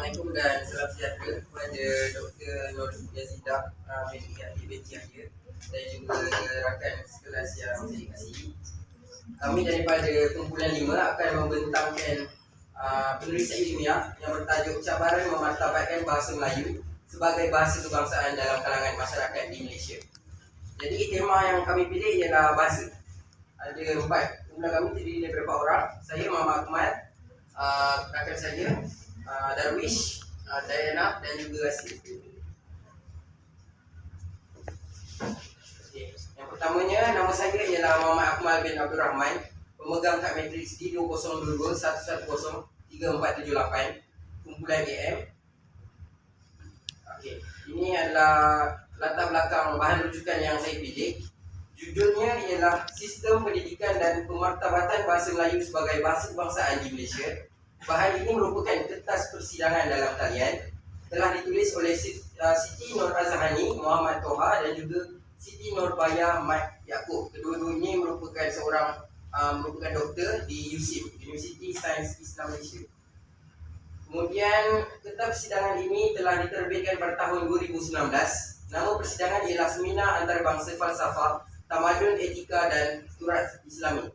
Assalamualaikum dan salam sejahtera kepada Dr. Nur Yazidah binti Yahya dan juga rakan sekelas yang saya kasihi. Kami daripada kumpulan 5 akan membentangkan penulisan ilmiah yang bertajuk Cabaran Memartabatkan Bahasa Melayu sebagai bahasa kebangsaan dalam kalangan masyarakat di Malaysia. Jadi tema yang kami pilih ialah bahasa. Ada 4. Kumpulan kami terdiri dari beberapa orang. Saya Muhammad Akmal, rakan saya Darwish, Diana dan juga Asyik. Yang pertamanya, nama saya ialah Muhammad Akmal bin Abdul Rahman, pemegang kad matriks D2022103478, kumpulan AM. Ini adalah latar belakang bahan rujukan yang saya pilih. Judulnya ialah Sistem Pendidikan dan Pemartabatan Bahasa Melayu sebagai Bahasa Kebangsaan di Malaysia. Bahan ini merupakan kertas persidangan dalam talian. Telah ditulis oleh Siti Nur Azhani, Muhammad Toha dan juga Siti Nurbaya Mat Yaakob. Kedua-duanya merupakan merupakan doktor di USIM, University Sains Islam Malaysia. Kemudian kertas persidangan ini telah diterbitkan pada tahun 2019. Nama persidangan ialah Seminar Antarabangsa Falsafah, Tamadun, Etika dan Turas Islami.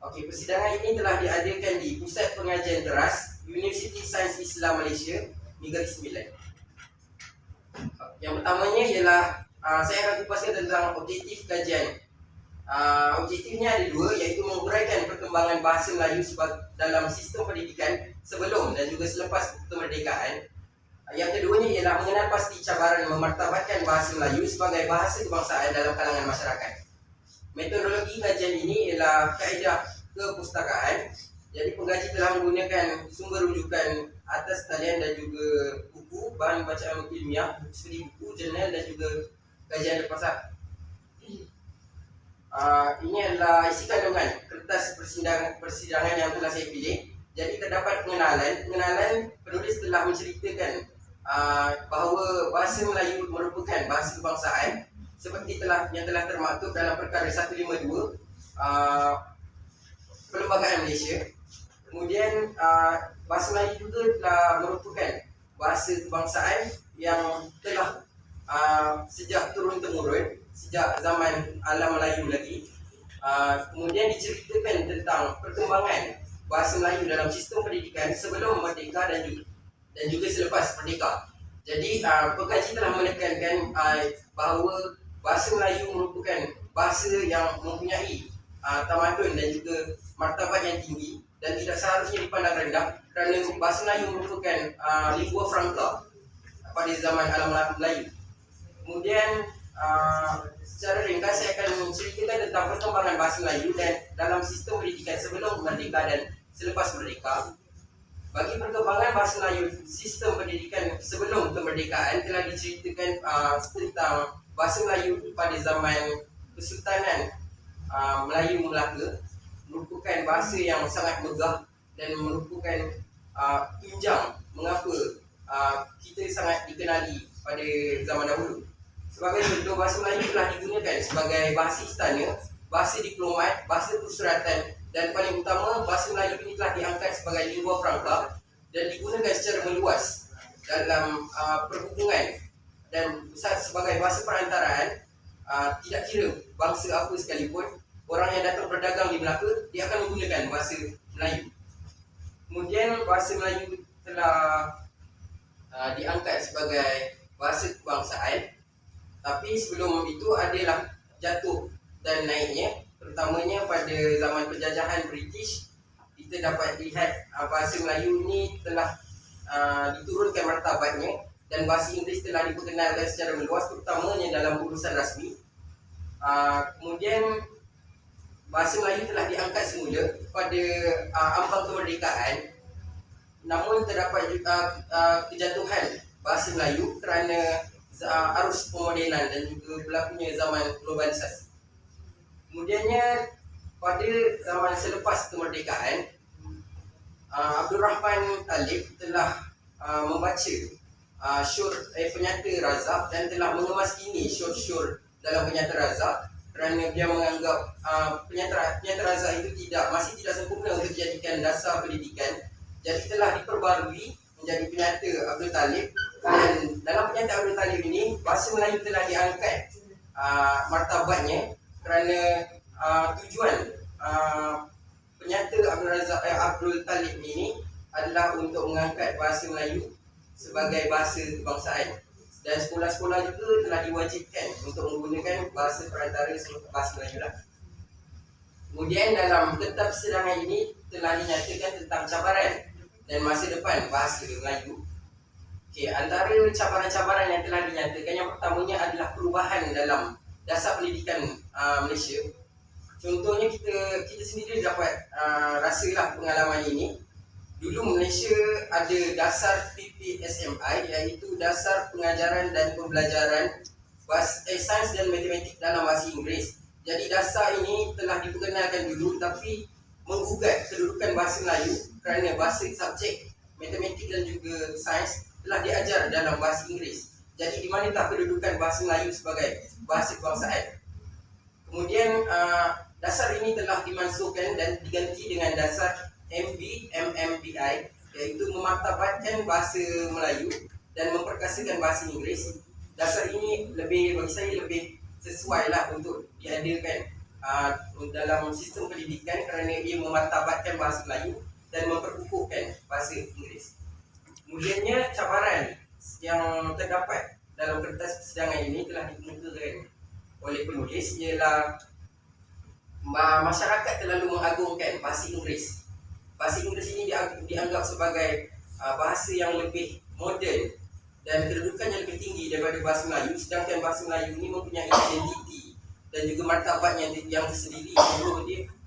Persidangan ini telah diadakan di Pusat Pengajian Teras, University Sains Islam Malaysia, Negeri Sembilan. Yang pertamanya ialah saya akan kupaskan tentang objektif kajian. Objektifnya ada 2, iaitu menguraikan perkembangan bahasa Melayu dalam sistem pendidikan sebelum dan juga selepas kemerdekaan. Yang keduanya ialah mengenal pasti cabaran memartabatkan bahasa Melayu sebagai bahasa kebangsaan dalam kalangan masyarakat. Metodologi kajian ini ialah kaedah kepustakaan. Jadi pengkaji telah menggunakan sumber rujukan atas talian dan juga buku, bahan bacaan ilmiah seperti buku, jurnal dan juga kajian terpasar. Ini adalah isi kandungan kertas persidangan yang telah saya pilih. Jadi terdapat pengenalan penulis telah menceritakan bahawa bahasa Melayu merupakan bahasa kebangsaan seperti yang telah termaktub dalam perkara 152 Perlembagaan Malaysia. Kemudian bahasa Melayu juga telah merupakan bahasa kebangsaan yang telah sejak turun-temurun, sejak zaman alam Melayu lagi. Kemudian diceritakan tentang perkembangan bahasa Melayu dalam sistem pendidikan sebelum merdeka dan juga selepas merdeka. Jadi pengkaji telah menekankan bahawa bahasa Melayu merupakan bahasa yang mempunyai tamadun dan juga martabat yang tinggi dan tidak seharusnya dipandang rendah kerana bahasa Melayu merupakan lingua franca pada zaman alam Melayu. Kemudian secara ringkas saya akan menceritakan tentang perkembangan bahasa Melayu dan dalam sistem pendidikan sebelum merdeka dan selepas merdeka. Bagi perkembangan bahasa Melayu, sistem pendidikan sebelum kemerdekaan telah diceritakan tentang bahasa Melayu pada zaman Kesultanan Melayu Melaka merupakan bahasa yang sangat megah dan merupakan tunjang mengapa kita sangat dikenali pada zaman dahulu. Sebagai contoh, bahasa Melayu telah digunakan sebagai bahasa istana, bahasa diplomat, bahasa persuratan dan paling utama bahasa Melayu ini telah diangkat sebagai lingua franca dan digunakan secara meluas dalam perhubungan dan sebagai bahasa perantaraan. Tidak kira bangsa apa sekalipun, orang yang datang berdagang di Melaka, dia akan menggunakan bahasa Melayu. Kemudian bahasa Melayu telah diangkat sebagai bahasa kebangsaan, tapi sebelum itu adalah jatuh dan naiknya. Terutamanya pada zaman penjajahan British, kita dapat lihat bahasa Melayu ini telah diturunkan martabatnya dan bahasa Inggeris telah diperkenalkan secara meluas, terutamanya dalam urusan rasmi. Kemudian bahasa Melayu telah diangkat semula pada ambang kemerdekaan, namun terdapat juga kejatuhan bahasa Melayu kerana arus pemodenan dan juga berlakunya zaman globalisasi. Kemudiannya pada zaman selepas kemerdekaan, Abdul Rahman Talib telah membaca Penyata Razak dan telah mengemaskini syur-syur dalam Penyata Razak kerana dia menganggap Penyata Razak itu masih tidak sempurna untuk dijadikan dasar pendidikan. Jadi telah diperbarui menjadi penyata Abdul Talib, dan dalam penyata Abdul Talib ini bahasa Melayu telah diangkat martabatnya kerana tujuan penyata Abdul Talib ini adalah untuk mengangkat bahasa Melayu sebagai bahasa kebangsaan, dan sekolah-sekolah juga telah diwajibkan untuk menggunakan bahasa perantara sebagai bahasa Melayu lah. Kemudian dalam kitab persidangan ini telah dinyatakan tentang cabaran dan masa depan bahasa Melayu. Okey, antara cabaran-cabaran yang telah dinyatakan, yang pertamanya adalah perubahan dalam dasar pendidikan Malaysia. Contohnya kita sendiri dapat rasalah pengalaman ini. Dulu Malaysia ada dasar PPSMI, iaitu dasar pengajaran dan pembelajaran sains dan matematik dalam bahasa Inggeris. Jadi dasar ini telah diperkenalkan dulu, tapi menggugat kedudukan bahasa Melayu kerana bahasa subjek matematik dan juga sains telah diajar dalam bahasa Inggeris. Jadi di manakah kedudukan bahasa Melayu sebagai bahasa kebangsaan? Kemudian dasar ini telah dimansuhkan dan diganti dengan dasar MMBI, iaitu memartabatkan bahasa Melayu dan memperkasakan bahasa Inggeris. Dasar ini bagi saya lebih sesuai lah untuk diadakan dalam sistem pendidikan kerana ia memartabatkan bahasa Melayu dan memperkukuhkan bahasa Inggeris. Kemudiannya, cabaran yang terdapat dalam kertas persidangan ini telah dikemukakan oleh penulis ialah masyarakat terlalu mengagungkan bahasa Inggeris. Bahasa Inggeris ini dianggap sebagai bahasa yang lebih moden dan kedudukannya lebih tinggi daripada bahasa Melayu, sedangkan bahasa Melayu ini mempunyai identiti dan juga martabatnya yang tersendiri.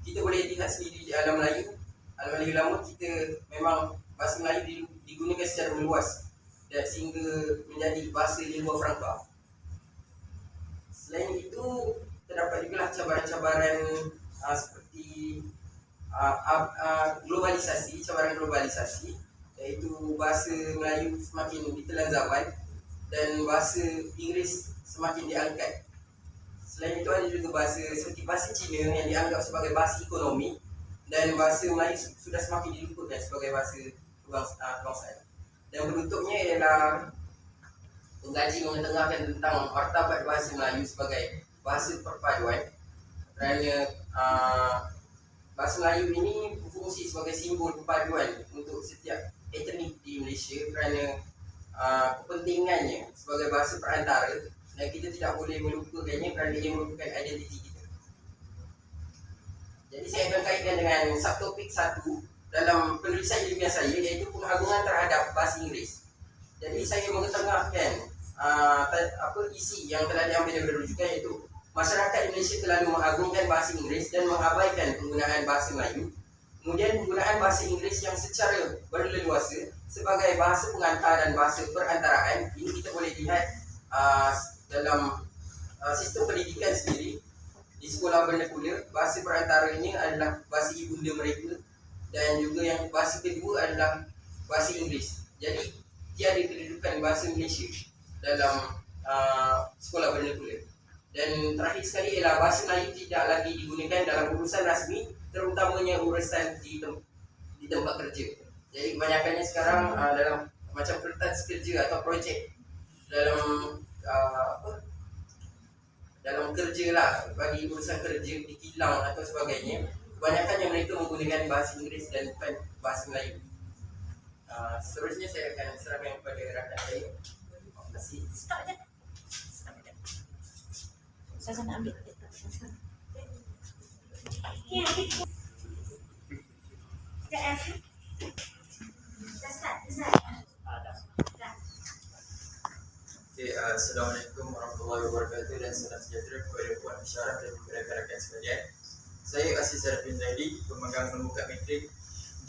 Kita boleh lihat sendiri di alam Melayu lama kita memang bahasa Melayu digunakan secara meluas dan sehingga menjadi bahasa lingua franca. Selain itu, terdapat juga cabaran-cabaran seperti globalisasi, cabaran globalisasi, iaitu bahasa Melayu semakin ditelan zaman dan bahasa Inggeris semakin diangkat. Selain itu ada juga bahasa seperti bahasa Cina yang dianggap sebagai bahasa ekonomi, dan bahasa Melayu sudah semakin dilupakan sebagai bahasa kebangsaan. Dan bentuknya ialah pengkaji mengetengahkan tentang martabat bahasa Melayu sebagai bahasa perpaduan, kerana bahasa Melayu ini berfungsi sebagai simbol perpaduan untuk setiap etnik di Malaysia kerana kepentingannya sebagai bahasa perantara, dan kita tidak boleh melupakannya kerana ia merupakan identiti kita. Jadi saya akan kaitkan dengan subtopik 1 dalam penulisan ilmiah saya, iaitu pengagungan terhadap bahasa Inggeris. Jadi saya mengetengahkan isi yang telah diambil daripada rujukan, iaitu masyarakat Indonesia terlalu mengagungkan bahasa Inggeris dan mengabaikan penggunaan bahasa Melayu. Kemudian penggunaan bahasa Inggeris yang secara berleluasa sebagai bahasa pengantar dan bahasa perantaraan, ini kita boleh lihat dalam sistem pendidikan sendiri. Di sekolah vernakular, bahasa perantara ini adalah bahasa ibunda mereka, dan juga yang bahasa kedua adalah bahasa Inggeris. Jadi tiada kedudukan bahasa Malaysia dalam sekolah vernakular. Dan terakhir sekali ialah bahasa Melayu tidak lagi digunakan dalam urusan rasmi, terutamanya urusan di tempat kerja. Jadi kebanyakannya sekarang dalam macam kertas kerja atau projek dalam kerja lah, bagi urusan kerja di kilang atau sebagainya, kebanyakannya mereka menggunakan bahasa Inggeris dan bukan bahasa Melayu. Seterusnya saya akan serahkan kepada rakan saya. Terima kasih. Stop je. Saya nak ambil. Assalamualaikum warahmatullahi wabarakatuh dan salam sejahtera kepada Puan Musyawarah dan kepada rakan-rakan sekalian. Saya Aziz Sarafin Zaidi, pemegang pemuka matrik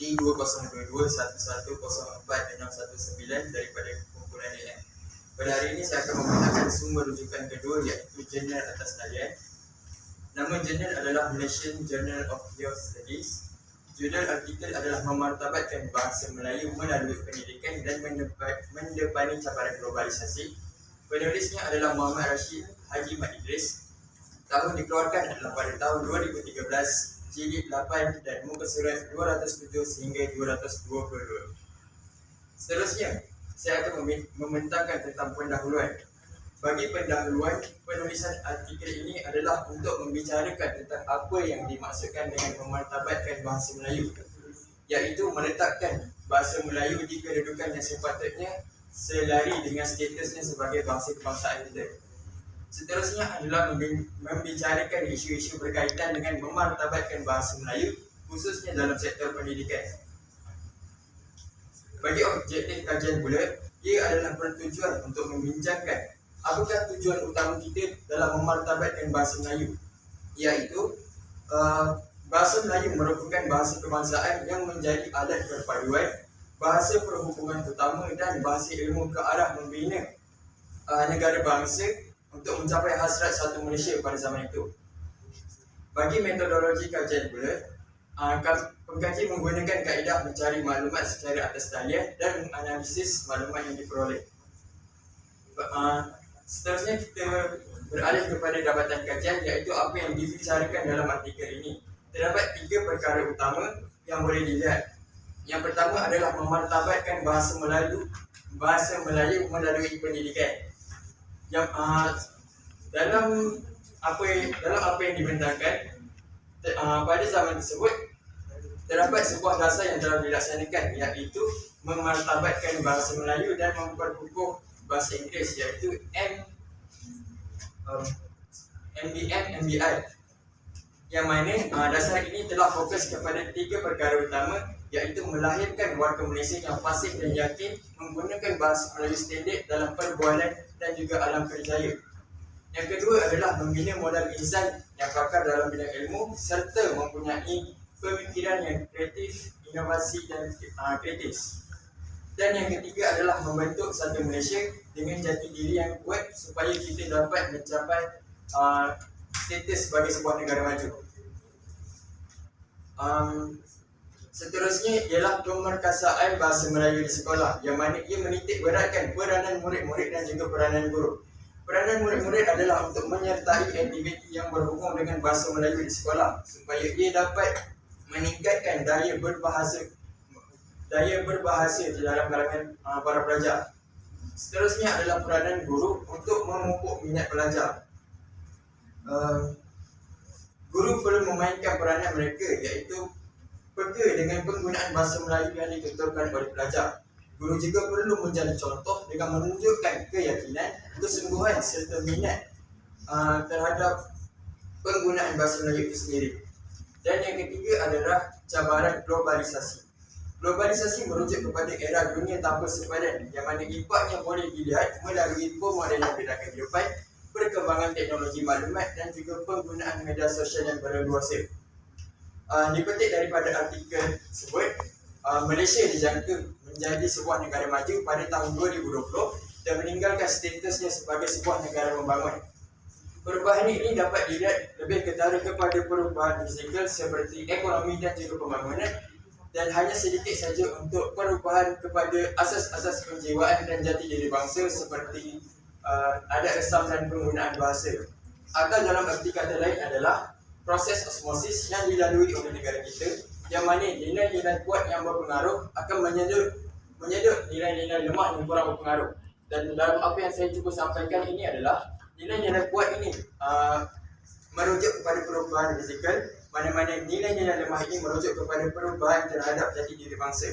D2022110469 daripada kumpulan AM. Pada hari ini saya akan menggunakan sumber rujukan kedua, iaitu jurnal atas talian. Nama jurnal adalah Malaysian Journal of Youth Studies. Judul artikel adalah memartabatkan bahasa Melayu melalui pendidikan dan mendepani cabaran globalisasi. Penulisnya adalah Muhammad Rashid Haji Mat Idris. Tahun dikeluarkan adalah pada tahun 2013, jilid 8 dan muka surat 207 sehingga 222. Seterusnya, saya akan membentangkan tentang pendahuluan. Bagi pendahuluan, penulisan artikel ini adalah untuk membicarakan tentang apa yang dimaksudkan dengan memartabatkan bahasa Melayu, iaitu meletakkan bahasa Melayu di kedudukan yang sepatutnya selari dengan statusnya sebagai bahasa kebangsaan kita. Seterusnya adalah membicarakan isu-isu berkaitan dengan memartabatkan bahasa Melayu, khususnya dalam sektor pendidikan. Bagi objektif kajian pula, ia adalah bertujuan untuk membincangkan apakah tujuan utama kita dalam memartabatkan bahasa Melayu, iaitu bahasa Melayu merupakan bahasa kebangsaan yang menjadi alat perpaduan, bahasa perhubungan utama dan bahasa ilmu ke arah membina negara bangsa untuk mencapai hasrat satu Malaysia pada zaman itu. Bagi metodologi kajian pula, pengkaji menggunakan kaedah mencari maklumat secara atas talian dan menganalisis maklumat yang diperoleh. Seterusnya kita beralih kepada dapatan kajian, iaitu apa yang dibicarakan dalam artikel ini. Terdapat 3 perkara utama yang boleh dilihat. Yang pertama adalah memartabatkan bahasa Melayu melalui pendidikan. Yang dalam apa yang dibentangkan, pada zaman tersebut terdapat sebuah dasar yang telah dilaksanakan, iaitu memartabatkan bahasa Melayu dan memperkukuh bahasa Inggeris, iaitu MBI, yang mana dasar ini telah fokus kepada 3 perkara utama, iaitu melahirkan warga Malaysia yang fasih dan yakin menggunakan bahasa Melayu standard dalam perbualan dan juga alam kerjaya. Yang kedua adalah membina modal insan yang pakar dalam bidang ilmu serta mempunyai pemikiran yang kreatif, inovasi dan kritis. Dan yang ketiga adalah membentuk satu Malaysia dengan jati diri yang kuat supaya kita dapat mencapai status sebagai sebuah negara maju. Seterusnya ialah pemerkasaan bahasa Melayu di sekolah, yang mana ia menitik beratkan peranan murid-murid dan juga peranan guru. Peranan murid-murid adalah untuk menyertai aktiviti yang berhubung dengan bahasa Melayu di sekolah supaya ia dapat meningkatkan daya berbahasa di dalam kalangan para pelajar. Seterusnya adalah peranan guru untuk memupuk minat pelajar. Guru perlu memainkan peranan mereka, iaitu peka dengan penggunaan bahasa Melayu yang dituturkan oleh pelajar. Guru juga perlu menjadi contoh dengan menunjukkan keyakinan, kesungguhan serta minat terhadap penggunaan bahasa Melayu itu sendiri. Dan yang ketiga adalah cabaran globalisasi. Globalisasi merujuk kepada era dunia tanpa sepadan, yang mana impaknya boleh dilihat melalui pemodelan bidang kehidupan, perkembangan teknologi maklumat dan juga penggunaan media sosial yang berleluasa. Dipetik daripada artikel tersebut, Malaysia dijangka menjadi sebuah negara maju pada tahun 2020 dan meninggalkan statusnya sebagai sebuah negara membangun. Perubahan ini dapat dilihat lebih ketara kepada perubahan fizikal seperti ekonomi dan juga pembangunan, dan hanya sedikit saja untuk perubahan kepada asas-asas penjiwaan dan jati diri bangsa seperti adat resam dan penggunaan bahasa. Atau dalam arti kata lain adalah proses osmosis yang dilalui oleh negara kita, yang mana nilai-nilai kuat yang berpengaruh akan menyedut nilai-nilai lemah yang kurang berpengaruh. Dan dalam apa yang saya cuba sampaikan ini adalah nilai-nilai kuat ini merujuk kepada perubahan fizikal, mana-mana nilai-nilai lemah ini merujuk kepada perubahan terhadap jati diri bangsa.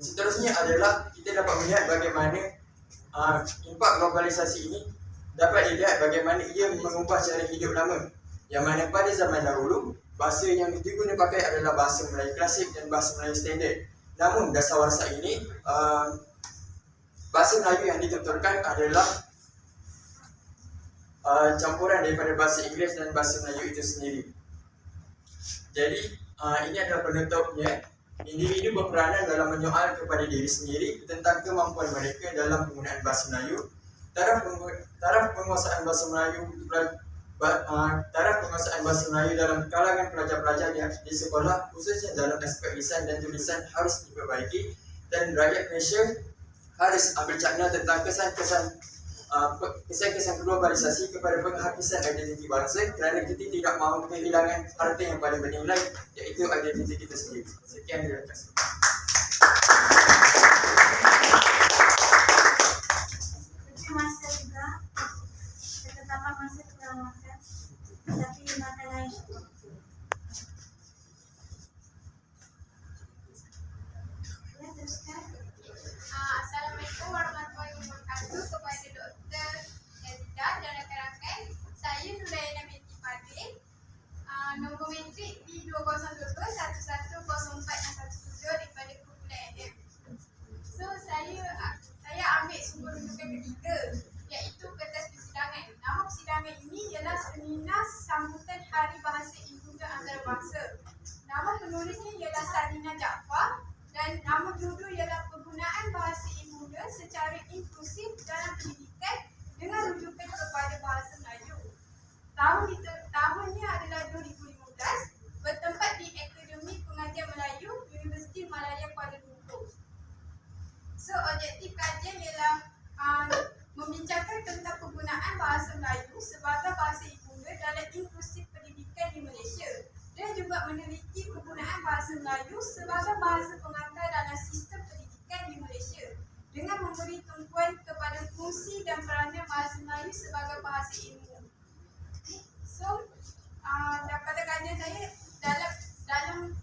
Seterusnya adalah kita dapat melihat bagaimana impak globalisasi ini dapat dilihat bagaimana ia mengubah cara hidup lama, yang mana pada zaman dahulu bahasa yang diguna pakai adalah bahasa Melayu klasik dan bahasa Melayu standard. Namun dasawarsa ini bahasa Melayu yang dituturkan adalah campuran daripada bahasa Inggeris dan bahasa Melayu itu sendiri. Jadi ini adalah penutupnya. Individu berperanan dalam menyoal kepada diri sendiri tentang kemampuan mereka dalam penggunaan bahasa Melayu. Taraf penguasaan bahasa Melayu dalam kalangan pelajar-pelajar di sekolah, khususnya dalam aspek lisan dan tulisan, harus diperbaiki, dan rakyat Malaysia harus ambil cakna tentang kesan-kesan globalisasi kepada penghakisan identiti bangsa, kerana kita tidak mahu kehilangan harta yang paling bernilai, iaitu identiti kita sendiri. Sekian, terima kasih. So objektif kajian ialah membincangkan tentang penggunaan bahasa Melayu sebagai bahasa ibunda dalam inklusif pendidikan di Malaysia dan juga meneliti penggunaan bahasa Melayu sebagai bahasa pengantar dalam sistem pendidikan di Malaysia dengan memberi tumpuan kepada fungsi dan peranan bahasa Melayu sebagai bahasa ilmu. So, daripada kajian saya dalam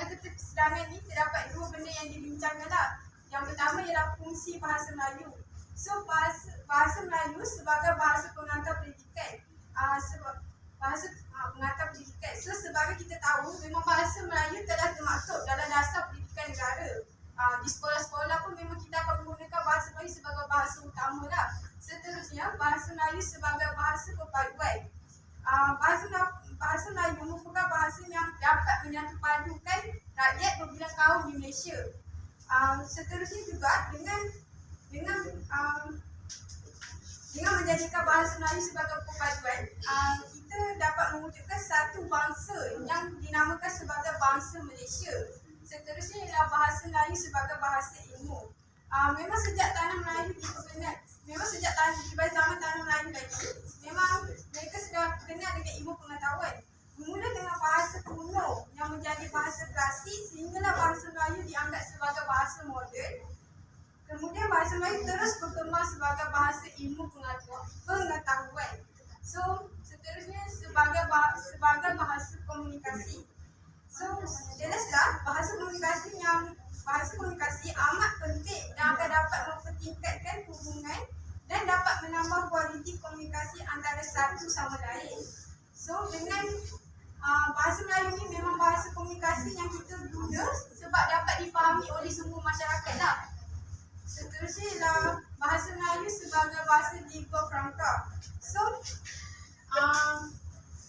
ketua persidangan ini terdapat dua benda yang dibincangkan lah. Yang pertama ialah fungsi bahasa Melayu. So, bahasa Melayu sebagai bahasa pengantar pendidikan. Pengantar pendidikan. So, sebagai kita tahu, memang bahasa Melayu telah termaktub dalam dasar pendidikan negara. Di sekolah-sekolah pun memang kita akan menggunakan bahasa Melayu sebagai bahasa utama lah. Seterusnya, bahasa Melayu sebagai bahasa perpaduan. Bahasa Melayu merupakan bahasa yang dapat menyatu padukan rakyat berbilang kaum di Malaysia. Seterusnya juga dengan menjadikan bahasa Melayu sebagai perpaduan, kita dapat mewujudkan satu bangsa yang dinamakan sebagai bangsa Malaysia. Seterusnya ialah bahasa Melayu sebagai bahasa ilmu. Memang sejak tanah Melayu zaman tanah Melayu lagi, memang mereka sudah kenal dengan ilmu pengetahuan. Bermula dengan bahasa kuno yang menjadi bahasa klasik sehinggalah bahasa Melayu dianggap sebagai bahasa moden. Kemudian bahasa Melayu terus berkembang sebagai bahasa ilmu pengetahuan. So, seterusnya sebagai bahasa komunikasi. So, jelaslah bahasa komunikasi amat penting dan akan dapat mempertingkatkan hubungan dan dapat menambah kualiti komunikasi antara satu sama lain. So, dengan bahasa Melayu ni memang bahasa komunikasi yang kita guna sebab dapat dipahami oleh semua masyarakat lah. Seterusnya ialah bahasa Melayu sebagai bahasa lingua franca. So,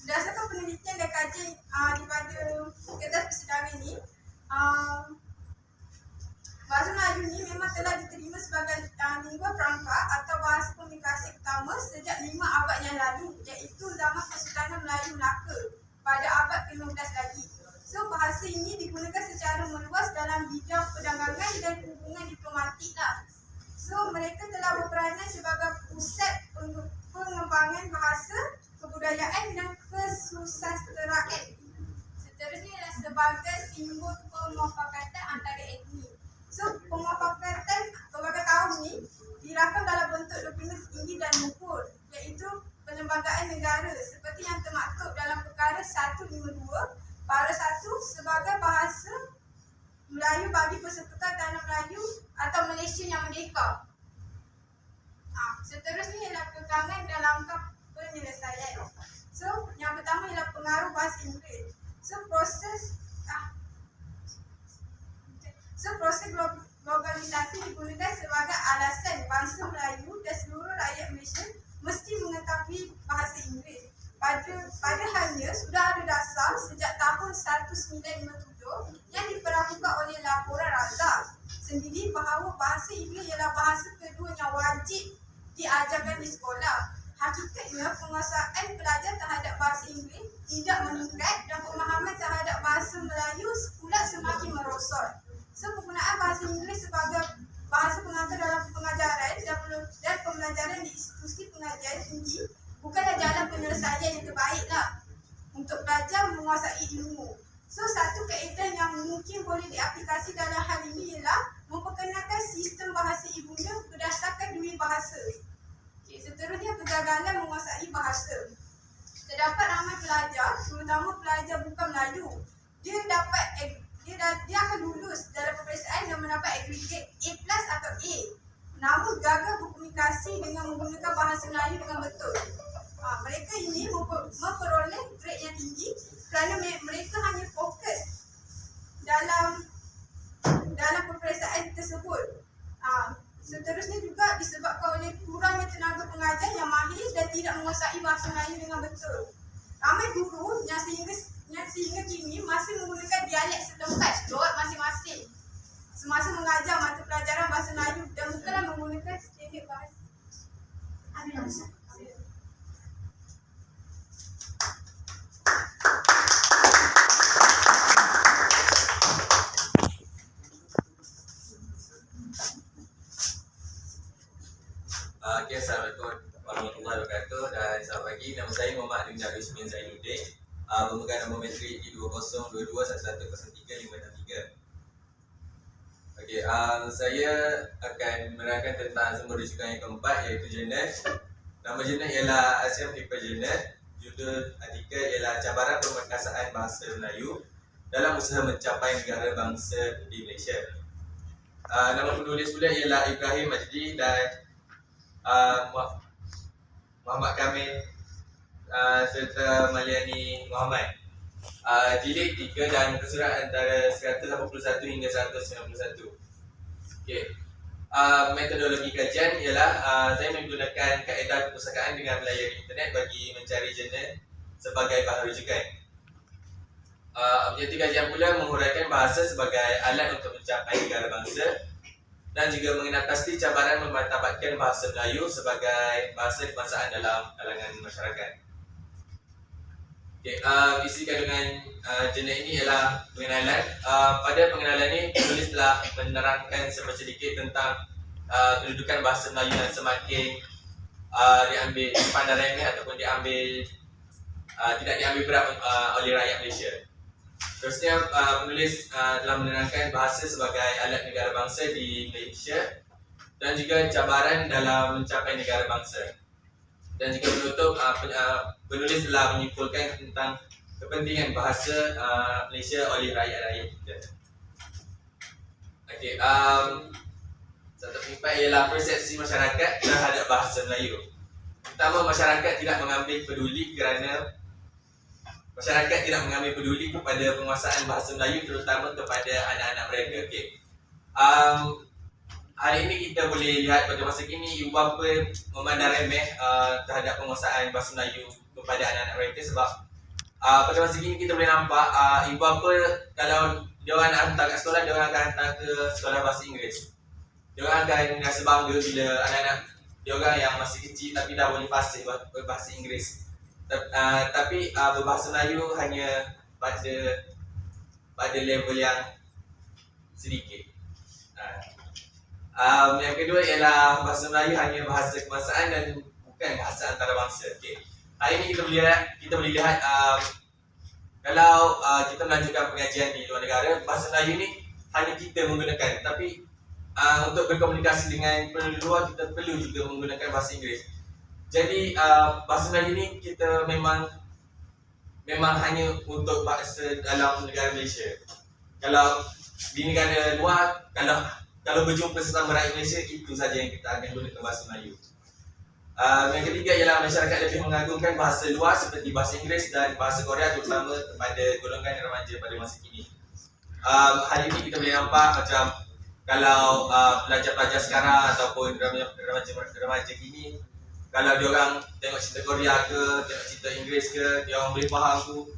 berdasarkan penelitian dan kajian daripada ketua persidangan ini, bahasa Melayu ni memang telah diterima sebagai lingua franca atau bahasa komunikasi utama sejak 5 abad yang lalu, iaitu zaman Kesultanan Melayu Melaka pada abad ke-15 lagi. So, bahasa ini digunakan secara meluas dalam bidang perdagangan dan hubungan diplomatik lah. So, mereka telah berperanan sebagai pusat pengembangan bahasa, kebudayaan dan kesusasteraan. Seterusnya ialah sebagai simbol pemufakatan antara etnik. So, pemufakatan pelbagai kaum ni dirakam dalam bentuk dokumen tinggi dan mengukur, iaitu perlembagaan negara seperti yang termaktub dalam perkara 152 para 1 sebagai bahasa Melayu bagi persekutuan tanah Melayu atau Malaysia yang merdeka. Seterusnya ialah kekangan dan langkah penyelesaian. So, yang pertama ialah pengaruh bahasa Inggeris. So, proses globalisasi digunakan sebagai alasan bangsa Melayu dan seluruh rakyat Malaysia mesti mengetahui bahasa Inggeris. Padahalnya sudah ada dasar sejak tahun 1957 yang diperlakukan oleh laporan Razak sendiri bahawa bahasa Inggeris ialah bahasa kedua yang wajib diajarkan di sekolah. Hakikatnya penguasaan pelajar terhadap bahasa Inggeris tidak meningkat dan pemahaman terhadap bahasa Melayu pula semakin merosot. So, penggunaan bahasa Inggeris sebagai bahasa pengantar dalam pengajaran dan pembelajaran di institusi pengajian tinggi bukanlah jalan penyelesaian yang terbaik lah untuk belajar menguasai ilmu. So, satu kaedah yang mungkin boleh diaplikasi dalam hal ini ialah memperkenalkan sistem bahasa ibunda berdasarkan dua bahasa. Seterusnya, kegagalan menguasai bahasa. Terdapat ramai pelajar, terutama pelajar bukan Melayu, dia akan lulus dalam peperiksaan dan mendapat agregat A+ atau A. Namun gagal berkomunikasi dengan menggunakan bahasa Melayu dengan betul. Mereka ini memperoleh grade yang tinggi kerana mereka hanya fokus dalam peperiksaan tersebut. Seterusnya juga disebabkan oleh kurangnya tenaga pengajar yang mahir dan tidak menguasai bahasa Melayu dengan betul. Ramai guru yang sehingga kini masih menggunakan dialek setempat lewat masing-masing semasa mengajar mata pelajaran bahasa Melayu dan bukanlah menggunakan standard bahasa. Okay, Assalamualaikum warahmatullahi wabarakatuh dan selamat pagi. Nama saya Muhammad Adin Darwish bin Zainuddin, pemegang nombor metrik di 2022110353. Okey, saya akan menerangkan tentang sumber rujukan yang keempat iaitu jurnal. Nama jurnal ialah Asian Paper Journal. Judul artikel ialah Cabaran Pemerkasaan Bahasa Melayu dalam Usaha Mencapai Negara Bangsa di Malaysia. Nama penulis pula ialah Ibrahim Majdi dan Muhammad Kamil serta Maliani Muhammad. Jilid 3 dan keseluruhan antara 181 hingga 191. Okey. Metodologi kajian ialah saya menggunakan kaedah perpustakaan dengan melayari internet bagi mencari jurnal sebagai bahan rujukan. Objektif kajian pula menguraikan bahasa sebagai alat untuk mencapai negara bangsa dan juga mengenal pasti cabaran memartabatkan bahasa Melayu sebagai bahasa kebangsaan dalam kalangan masyarakat. Okay, isi kandungan jurnal ini ialah pengenalan. Pada pengenalan ini, penulis telah menerangkan sedikit tentang kedudukan bahasa Melayu yang semakin diambil pandang remeh ataupun tidak diambil berat oleh rakyat Malaysia. Terusnya, penulis telah menerangkan bahasa sebagai alat negara bangsa di Malaysia dan juga cabaran dalam mencapai negara bangsa. Dan juga penutup, penulis telah menyimpulkan tentang kepentingan bahasa Malaysia oleh rakyat-rakyat kita. Okey, satu keempat ialah persepsi masyarakat terhadap bahasa Melayu. Pertama, masyarakat tidak mengambil peduli kepada penguasaan bahasa Melayu, terutama kepada anak-anak mereka. Okey. Hari ini kita boleh lihat pada masa kini ibu bapa memandang remeh terhadap penguasaan bahasa Melayu kepada anak-anak mereka sebab pada masa kini kita boleh nampak ibu bapa kalau dia orang nak hantar kat sekolah, dia orang akan hantar ke sekolah bahasa Inggeris. Dia orang akan rasa bangga bila anak-anak dia orang yang masih kecil tapi dah boleh fasih berbahasa Inggeris. Tapi berbahasa Melayu hanya pada level yang sedikit. Yang kedua ialah bahasa Melayu hanya bahasa kebangsaan dan bukan bahasa antarabangsa. Okay. Hari ini kita boleh lihat kalau kita melanjutkan pengajian di luar negara, bahasa Melayu ni hanya kita menggunakan, tapi untuk berkomunikasi dengan penduduk luar kita perlu juga menggunakan bahasa Inggeris. Jadi bahasa Melayu ni kita memang hanya untuk bahasa dalam negara Malaysia. Kalau di negara luar, kalau berjumpa sesama rakyat Malaysia, itu saja yang kita akan gunakan bahasa Melayu. Yang ketiga ialah masyarakat lebih mengagungkan bahasa luar seperti bahasa Inggeris dan bahasa Korea, terutama kepada golongan remaja pada masa kini. Hari ini kita boleh nampak macam kalau pelajar-pelajar sekarang ataupun remaja kini, kalau diorang tengok cerita Korea ke, tengok cerita Inggeris ke, diorang boleh faham tu,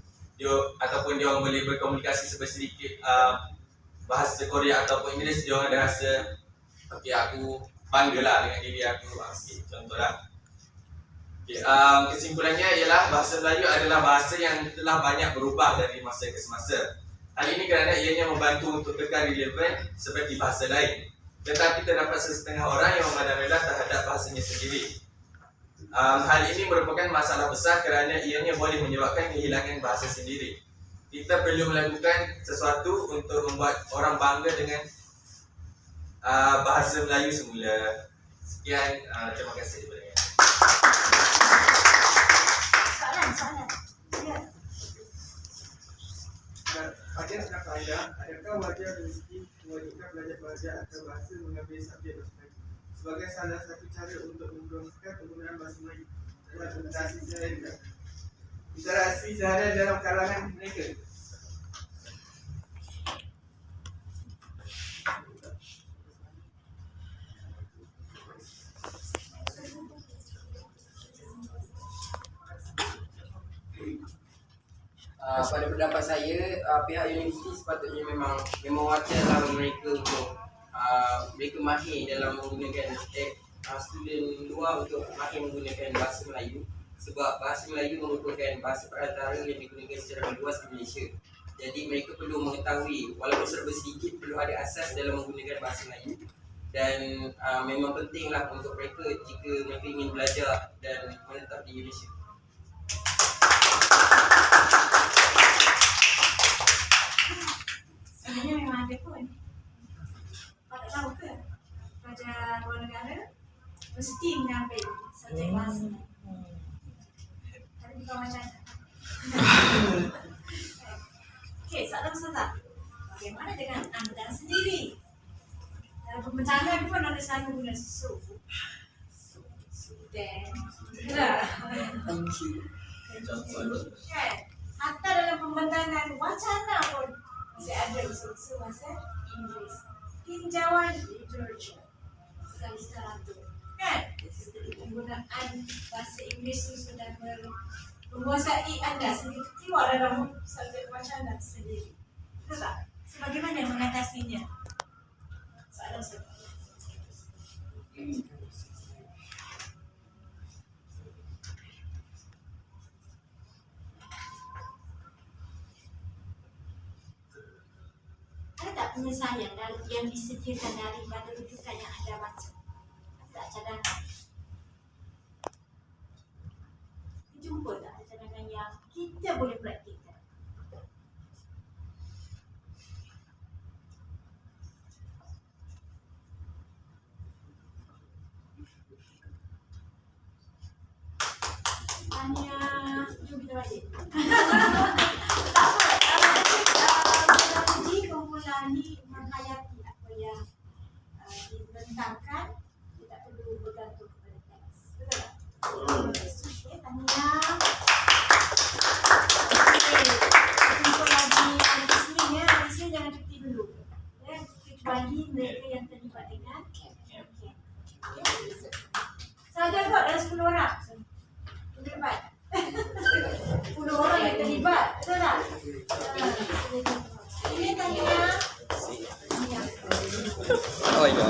ataupun diorang boleh berkomunikasi sedikit bahasa Korea ataupun Inggeris, diorang dah rasa okey, aku banggalah dengan diri aku. Okay, contohlah. Okay, kesimpulannya ialah bahasa Melayu adalah bahasa yang telah banyak berubah dari masa ke semasa. Hal ini kerana ianya membantu untuk kekal relevan seperti bahasa lain. Tetapi terdapat setengah orang yang memandang rendah terhadap bahasanya sendiri. Hal ini merupakan masalah besar kerana ianya boleh menyebabkan kehilangan bahasa sendiri. Kita perlu melakukan sesuatu untuk membuat orang bangga dengan bahasa Melayu semula. Sekian, terima kasih kepada saya. Soalan. Ya. Pada anak faedah, adakah wajar mesti mewajibkan pelajar-pelajar atau bahasa mengambil subjek bahasa Melayu sebagai salah satu cara untuk mempromosikan penggunaan bahasa Melayu dalam interaksi seharian dalam kalangan mereka? Pada pendapat saya, pihak universiti sepatutnya memang wajarlah mereka untuk mereka mahir dalam menggunakan student luar untuk mahir menggunakan bahasa Melayu, sebab bahasa Melayu merupakan bahasa perantara yang digunakan secara luas di Malaysia. Jadi mereka perlu mengetahui, walaupun serba sedikit, perlu ada asas dalam menggunakan bahasa Melayu dan memang pentinglah untuk mereka jika mereka ingin belajar dan menetap di Indonesia. Sebenarnya memang ada pun. Kau tak tahu ke? Pelajar luar negara mesti mengambil subjek bahasa. Tapi bukan macam mana. Okey, soalan Ustazah. Bagaimana dengan anda sendiri? Dalam pembentangan pun anda selalu guna so. Then, Thank you. kan? Hatta dalam pembentangan wacana pun masih ada unsur-unsur bahasa Inggeris. Tinjauan literature sekali sekarang tu, kan? Jadi penggunaan bahasa Inggeris tu sudah menguasai anda sendiri, keluar dalam subjek wacana sendiri. Betul tak? So, bagaimana mengatasinya? Soalan saya. Ada tak penyelesaian yang disediakan daripada rujukan yang anda baca? Ada tak cadangan? Jumpa tak cadangan yang kita boleh praktikkan? Tanya, jom kita balik. Tak apa, strategi kumpulan ni menghayati apa yang dibentangkan, dia tak perlu bergantung kepada teks. Betul tak? Okey, tanya. Okey, jumpa lagi habis ni ya. Habis ni jangan cuti dulu. Ya, kecuali mereka yang terlibat dengan camp. Saja kot ada 10 orang. Terlibat. 10 orang yang terlibat. Betul tak? Ini tanya. Oh ya.